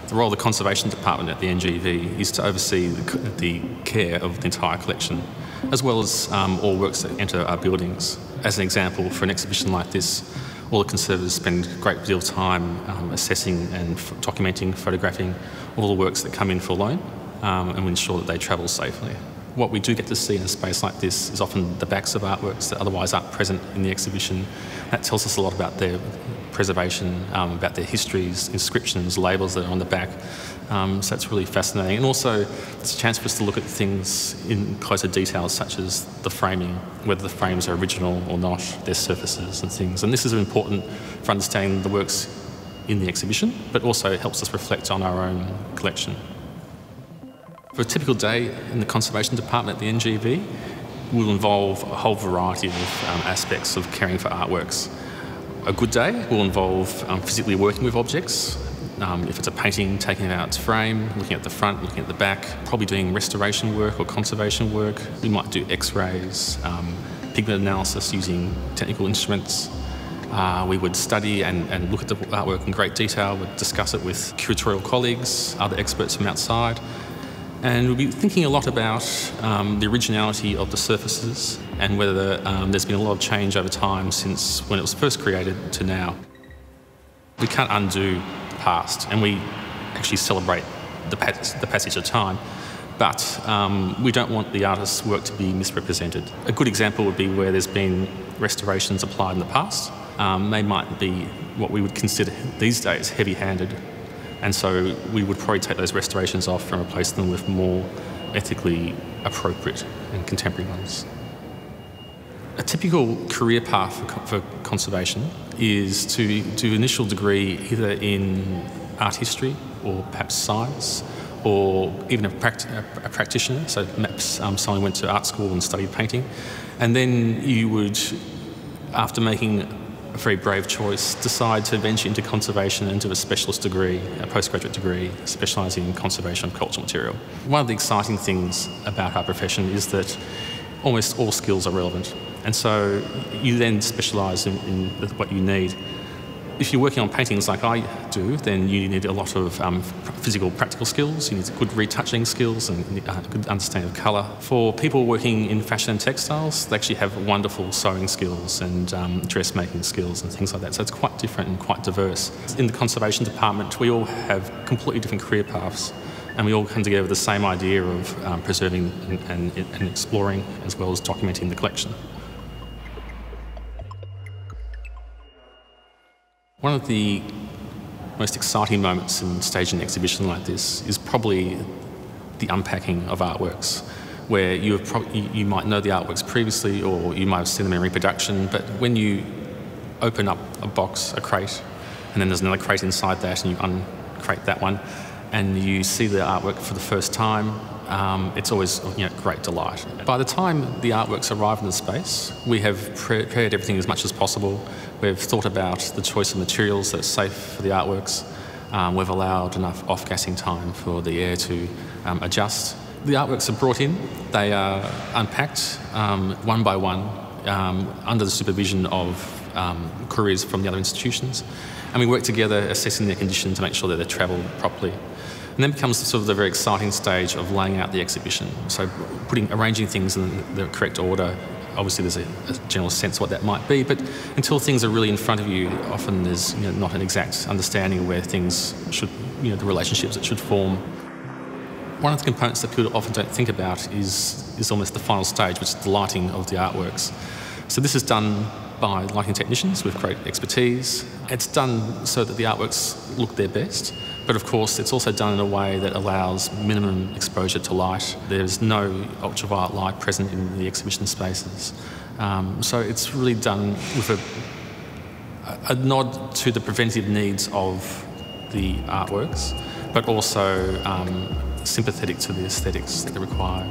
The role of the Conservation Department at the NGV is to oversee the care of the entire collection, as well as all works that enter our buildings. As an example, for an exhibition like this, all the conservators spend a great deal of time assessing and documenting, photographing all the works that come in for loan, and we ensure that they travel safely. What we do get to see in a space like this is often the backs of artworks that otherwise aren't present in the exhibition. That tells us a lot about their preservation, about their histories, inscriptions, labels that are on the back. So that's really fascinating. And also, it's a chance for us to look at things in closer detail, such as the framing, whether the frames are original or not, their surfaces and things. And this is important for understanding the works in the exhibition, but also helps us reflect on our own collection. For a typical day in the Conservation Department at the NGV will involve a whole variety of aspects of caring for artworks. A good day will involve physically working with objects. If it's a painting, taking it out its frame, looking at the front, looking at the back, probably doing restoration work or conservation work. We might do x-rays, pigment analysis using technical instruments. We would study and look at the artwork in great detail. We'd discuss it with curatorial colleagues, other experts from outside. And we'll be thinking a lot about the originality of the surfaces and whether there's been a lot of change over time since when it was first created to now. We can't undo the past, and we actually celebrate the passage of time, but we don't want the artist's work to be misrepresented. A good example would be where there's been restorations applied in the past. They might be what we would consider these days heavy-handed. And so we would probably take those restorations off and replace them with more ethically appropriate and contemporary ones. A typical career path for conservation is to do an initial degree either in art history or perhaps science, or even a practitioner. So perhaps someone went to art school and studied painting. And then you would, after making a very brave choice, decide to venture into conservation and do a specialist degree, a postgraduate degree, specialising in conservation of cultural material. One of the exciting things about our profession is that almost all skills are relevant, and so you then specialise in what you need. If you're working on paintings like I do, then you need a lot of physical, practical skills. You need good retouching skills and good understanding of colour. For people working in fashion and textiles, they actually have wonderful sewing skills and dressmaking skills and things like that. So it's quite different and quite diverse. In the Conservation Department, we all have completely different career paths, and we all come together with the same idea of preserving and exploring, as well as documenting the collection. One of the most exciting moments in staging an exhibition like this is probably the unpacking of artworks, where you might know the artworks previously, or you might have seen them in reproduction, but when you open up a box, a crate, and then there's another crate inside that, and you uncrate that one, and you see the artwork for the first time, it's always great delight. By the time the artworks arrive in the space, we have prepared everything as much as possible. We've thought about the choice of materials that are safe for the artworks. We've allowed enough off-gassing time for the air to adjust. The artworks are brought in, they are unpacked one by one under the supervision of couriers from the other institutions, and we work together assessing their condition to make sure that they're travelled properly. And then becomes sort of the very exciting stage of laying out the exhibition. So arranging things in the correct order. Obviously there's a general sense of what that might be, but until things are really in front of you, often there's not an exact understanding of where things should, the relationships that should form. One of the components that people often don't think about is almost the final stage, which is the lighting of the artworks. So this is done by lighting technicians with great expertise. It's done so that the artworks look their best, but of course it's also done in a way that allows minimum exposure to light. There's no ultraviolet light present in the exhibition spaces. So it's really done with a nod to the preventive needs of the artworks, but also sympathetic to the aesthetics that they require.